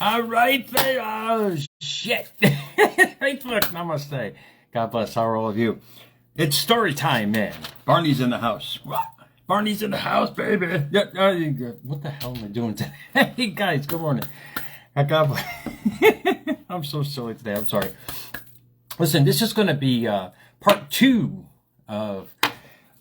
All right, oh shit. Facebook, namaste. God bless. How are all of you? It's story time, man. Barney's in the house. What? Barney's in the house, baby. Yeah, what the hell am I doing today? Hey guys, good morning. God bless. I'm so silly today. I'm sorry. Listen, this is going to be part 2 of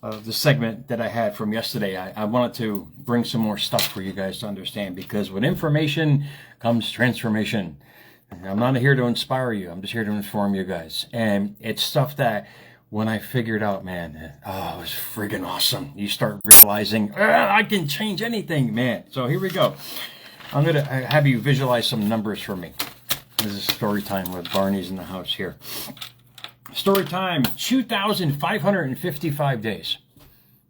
the segment that I had from yesterday. I wanted to bring some more stuff for you guys to understand, because with information comes transformation. I'm not here to inspire you. I'm just here to inform you guys. And it's stuff that when I figured out, man, it was friggin' awesome. You start realizing, I can change anything, man. So here we go. I'm going to have you visualize some numbers for me. This is story time with Barney's in the house here. Story time, 2,555 days.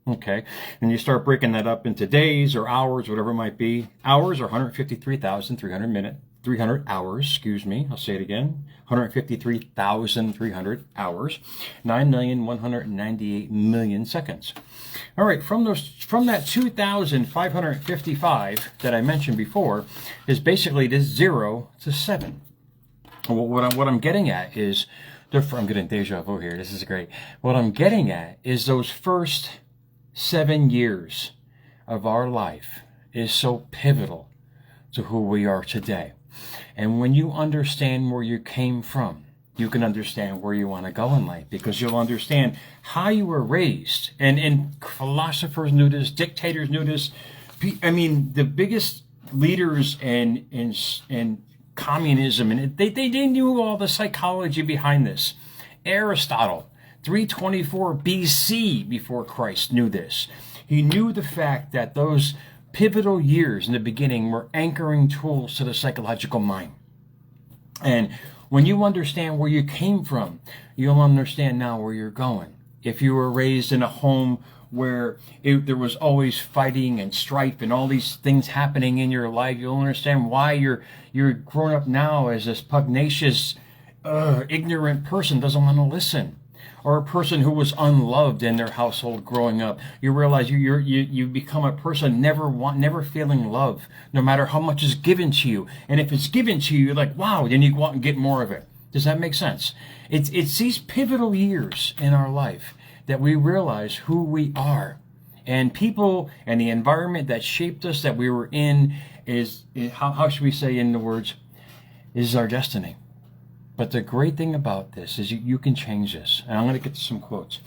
Okay, and you start breaking that up into days or hours, whatever it might be. Hours are 153,300 hours, excuse me. I'll say it again. 153,300 hours. 9,198,000,000 seconds. All right, from that 2,555 that I mentioned before is basically this 0 to 7. What I'm getting at is, I'm getting deja vu here. This is great. What I'm getting at is those first 7 years of our life is so pivotal to who we are today. And when you understand where you came from, you can understand where you want to go in life, because you'll understand how you were raised. And philosophers knew this, dictators knew this. I mean, the biggest leaders in communism, and they knew all the psychology behind this. Aristotle, 324 BC before Christ, knew this. He knew the fact that those pivotal years in the beginning were anchoring tools to the psychological mind. And when you understand where you came from, you'll understand now where you're going. If you were raised in a home where there was always fighting and strife and all these things happening in your life, you'll understand why you're growing up now as this pugnacious, ignorant person doesn't want to listen. Or a person who was unloved in their household growing up. You realize you become a person never feeling love, no matter how much is given to you. And if it's given to you, you're like, wow, then you go out and get more of it. Does that make sense? It's these pivotal years in our life that we realize who we are. And people and the environment that shaped us, that we were in, is how should we say in the words, is our destiny. But the great thing about this is you can change this. And I'm going to get to some quotes.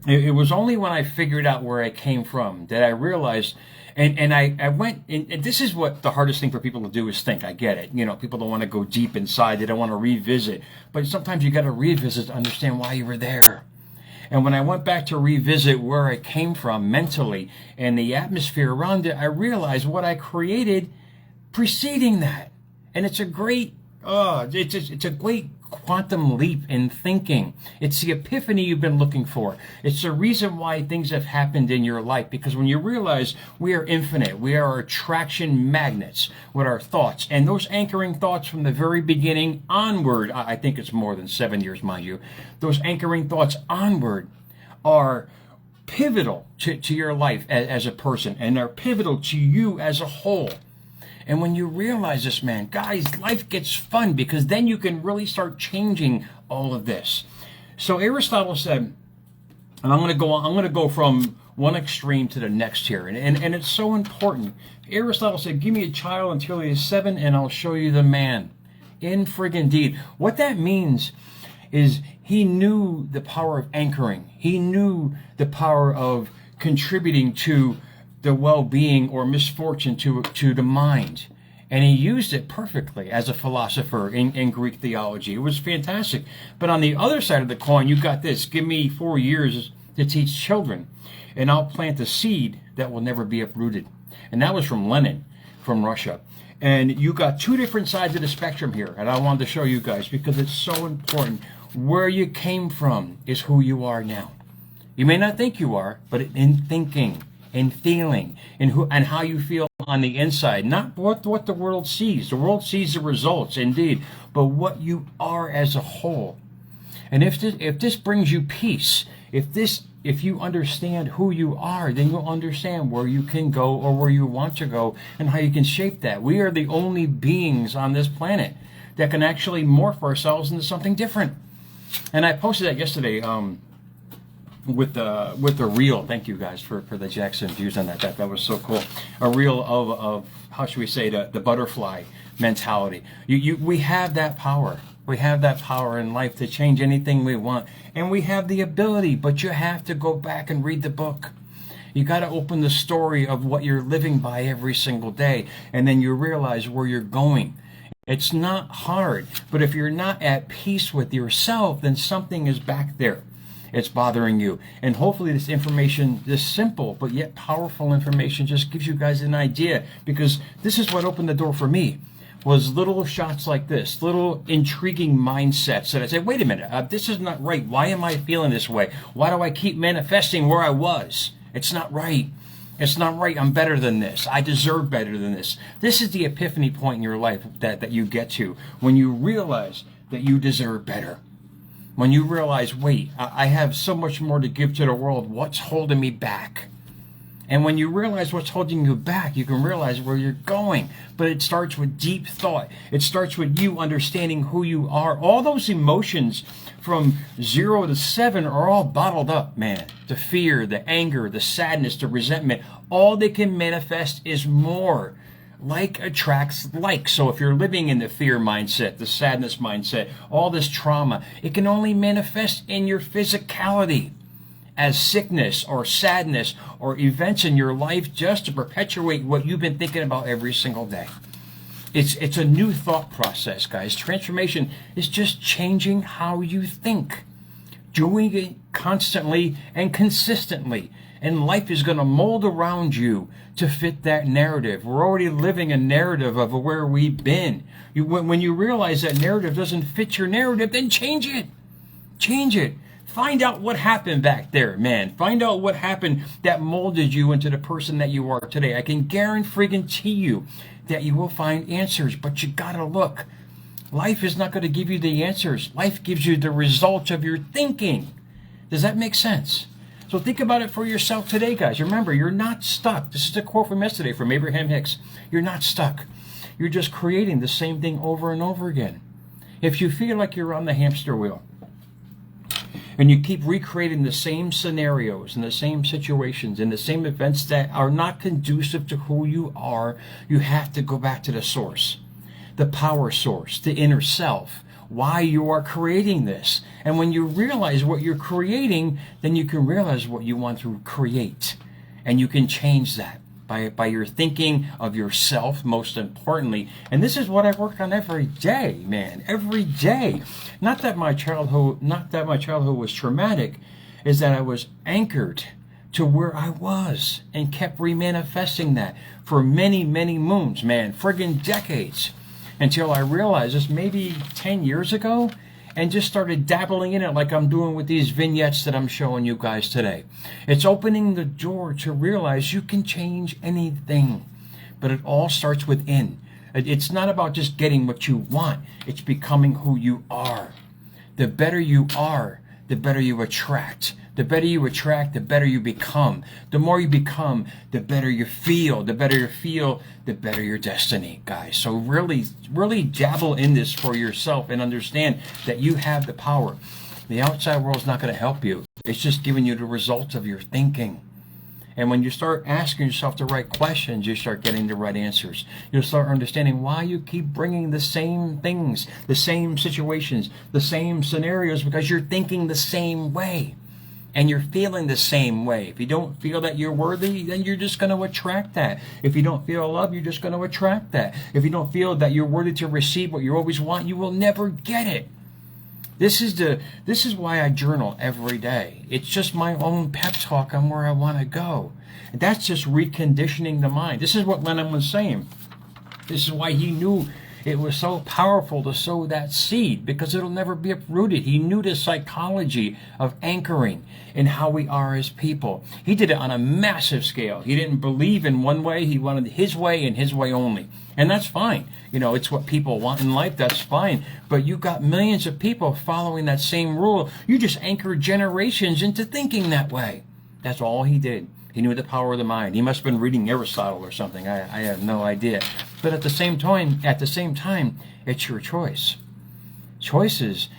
It was only when I figured out where I came from that I realized, and I went, and this is what the hardest thing for people to do is think. I get it. You know, people don't want to go deep inside. They don't want to revisit. But sometimes you got to revisit to understand why you were there. And when I went back to revisit where I came from mentally and the atmosphere around it, I realized what I created preceding that. And it's a great it's a great quantum leap in thinking. It's the epiphany you've been looking for. It's the reason why things have happened in your life, because when you realize we are infinite, we are attraction magnets with our thoughts, and those anchoring thoughts from the very beginning onward, I think it's more than 7 years, mind you, those anchoring thoughts onward are pivotal to your life as a person, and are pivotal to you as a whole. And when you realize this, man, guys, life gets fun, because then you can really start changing all of this. So Aristotle said, and I'm going to go from one extreme to the next here. And it's so important. Aristotle said, give me a child until he is 7 and I'll show you the man. In friggin' deed. What that means is he knew the power of anchoring. He knew the power of contributing to the well-being or misfortune to the mind. And he used it perfectly as a philosopher in Greek theology. It was fantastic. But on the other side of the coin, you got this. Give me 4 years to teach children, and I'll plant a seed that will never be uprooted. And that was from Lenin, from Russia. And you got two different sides of the spectrum here. And I wanted to show you guys, because it's so important. Where you came from is who you are now. You may not think you are, but in thinking, in feeling, and how you feel on the inside, not what the world sees. The world sees the results, indeed, but what you are as a whole. And if this brings you peace, if you understand who you are, then you'll understand where you can go or where you want to go and how you can shape that. We are the only beings on this planet that can actually morph ourselves into something different. And I posted that yesterday with the reel. Thank you guys for the Jackson views on that. That was so cool. A reel of how should we say, the butterfly mentality. We have that power. We have that power in life to change anything we want. And we have the ability, but you have to go back and read the book. You got to open the story of what you're living by every single day. And then you realize where you're going. It's not hard. But if you're not at peace with yourself, then something is back there. It's bothering you. And hopefully this information, this simple but yet powerful information, just gives you guys an idea. Because this is what opened the door for me. Was little shots like this, little intriguing mindsets that I said, wait a minute, this is not right. Why am I feeling this way? Why do I keep manifesting where I was? It's not right. It's not right. I'm better than this. I deserve better than this. This is the epiphany point in your life that you get to when you realize that you deserve better. When you realize, wait, I have so much more to give to the world. What's holding me back? And when you realize what's holding you back, you can realize where you're going. But it starts with deep thought. It starts with you understanding who you are. All those emotions from 0 to 7 are all bottled up, man. The fear, the anger, the sadness, the resentment. All they can manifest is more. Like attracts like. So if you're living in the fear mindset, the sadness mindset, all this trauma, it can only manifest in your physicality as sickness or sadness or events in your life just to perpetuate what you've been thinking about every single day. It's a new thought process, guys. Transformation is just changing how you think, doing it constantly and consistently. And life is going to mold around you to fit that narrative. We're already living a narrative of where we've been. When you realize that narrative doesn't fit your narrative, then change it. Change it. Find out what happened back there, man. Find out what happened that molded you into the person that you are today. I can guarantee you that you will find answers, but you gotta look. Life is not going to give you the answers. Life gives you the results of your thinking. Does that make sense? So think about it for yourself today, guys. Remember, you're not stuck. This is a quote from yesterday from Abraham Hicks. You're not stuck. You're just creating the same thing over and over again. If you feel like you're on the hamster wheel, and you keep recreating the same scenarios and the same situations and the same events that are not conducive to who you are, you have to go back to the source, the power source, the inner self, why you are creating this. And when you realize what you're creating, then you can realize what you want to create. And you can change that by your thinking of yourself, most importantly. And this is what I work on every day, man, every day. Not that my childhood was traumatic, is that I was anchored to where I was and kept remanifesting that for many, many moons, man, friggin' decades, until I realized this maybe 10 years ago and just started dabbling in it like I'm doing with these vignettes that I'm showing you guys today. It's opening the door to realize you can change anything, but it all starts within. It's not about just getting what you want. It's becoming who you are. The better you are, the better you attract. The better you attract, the better you become. The more you become, the better you feel. The better you feel, the better your destiny, guys. So really dabble in this for yourself and understand that you have the power. The outside world's not going to help you. It's just giving you the results of your thinking. And when you start asking yourself the right questions, you start getting the right answers. You'll start understanding why you keep bringing the same things, the same situations, the same scenarios, because you're thinking the same way. And you're feeling the same way. If you don't feel that you're worthy, then you're just going to attract that. If you don't feel love, you're just going to attract that. If you don't feel that you're worthy to receive what you always want, you will never get it. This is why I journal every day. It's just my own pep talk on where I want to go. And that's just reconditioning the mind. This is what Lenin was saying. This is why he knew it was so powerful to sow that seed because it'll never be uprooted. He knew the psychology of anchoring in how we are as people. He did it on a massive scale. He didn't believe in one way. He wanted his way and his way only. And that's fine. You know, it's what people want in life. That's fine. But you've got millions of people following that same rule. You just anchored generations into thinking that way. That's all he did. He knew the power of the mind. He must have been reading Aristotle or something. I have no idea. But at the same time, it's your choice. Choices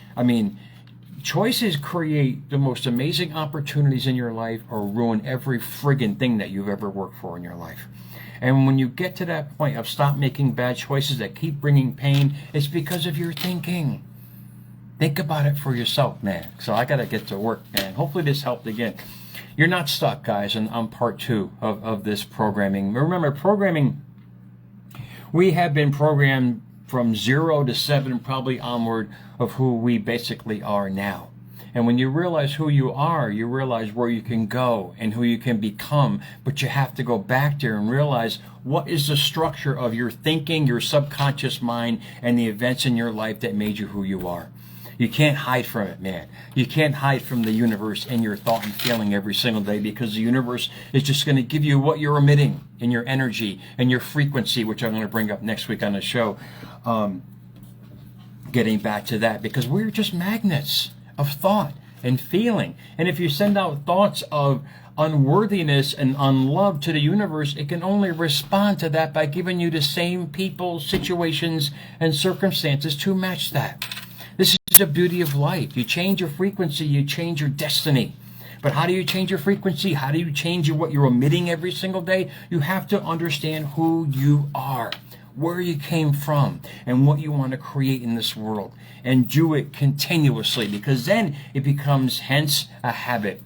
create the most amazing opportunities in your life or ruin every friggin' thing that you've ever worked for in your life. And when you get to that point of stop making bad choices that keep bringing pain, it's because of your thinking. Think about it for yourself, man. So I got to get to work, man. Hopefully this helped again. You're not stuck, guys, and on part 2 of this programming. Remember, programming, we have been programmed from 0 to 7, probably onward, of who we basically are now. And when you realize who you are, you realize where you can go and who you can become. But you have to go back there and realize what is the structure of your thinking, your subconscious mind, and the events in your life that made you who you are. You can't hide from it, man. You can't hide from the universe and your thought and feeling every single day, because the universe is just going to give you what you're emitting in your energy and your frequency, which I'm going to bring up next week on the show. Getting back to that, because we're just magnets of thought and feeling. And if you send out thoughts of unworthiness and unlove to the universe, it can only respond to that by giving you the same people, situations, and circumstances to match that. This is the beauty of life. You change your frequency, you change your destiny. But how do you change your frequency? How do you change what you're emitting every single day? You have to understand who you are, where you came from, and what you want to create in this world. And do it continuously, because then it becomes, hence, a habit.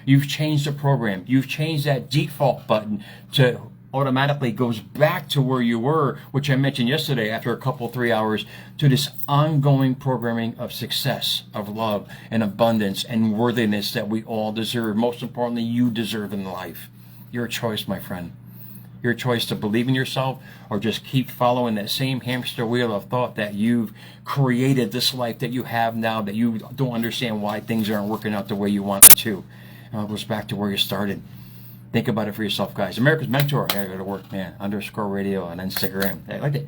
You've changed the program. You've changed that default button to automatically goes back to where you were, which I mentioned yesterday after a couple, 3 hours, to this ongoing programming of success, of love and abundance and worthiness that we all deserve. Most importantly, you deserve in life. Your choice, my friend. Your choice to believe in yourself or just keep following that same hamster wheel of thought that you've created this life that you have now, that you don't understand why things aren't working out the way you want to. It goes back to where you started. Think about it for yourself, guys. America's Mentor. I gotta go to work, man. _radio on Instagram. I like it.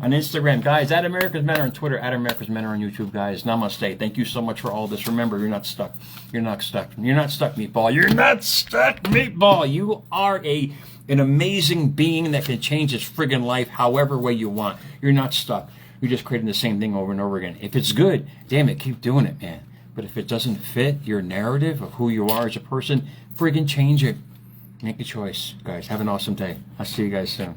On Instagram, guys. At America's Mentor on Twitter. At America's Mentor on YouTube, guys. Namaste. Thank you so much for all this. Remember, you're not stuck. You're not stuck. You're not stuck, meatball. You're not stuck, meatball. You are an amazing being that can change his friggin' life however way you want. You're not stuck. You're just creating the same thing over and over again. If it's good, damn it, keep doing it, man. But if it doesn't fit your narrative of who you are as a person, friggin' change it. Make a choice, guys. Have an awesome day. I'll see you guys soon.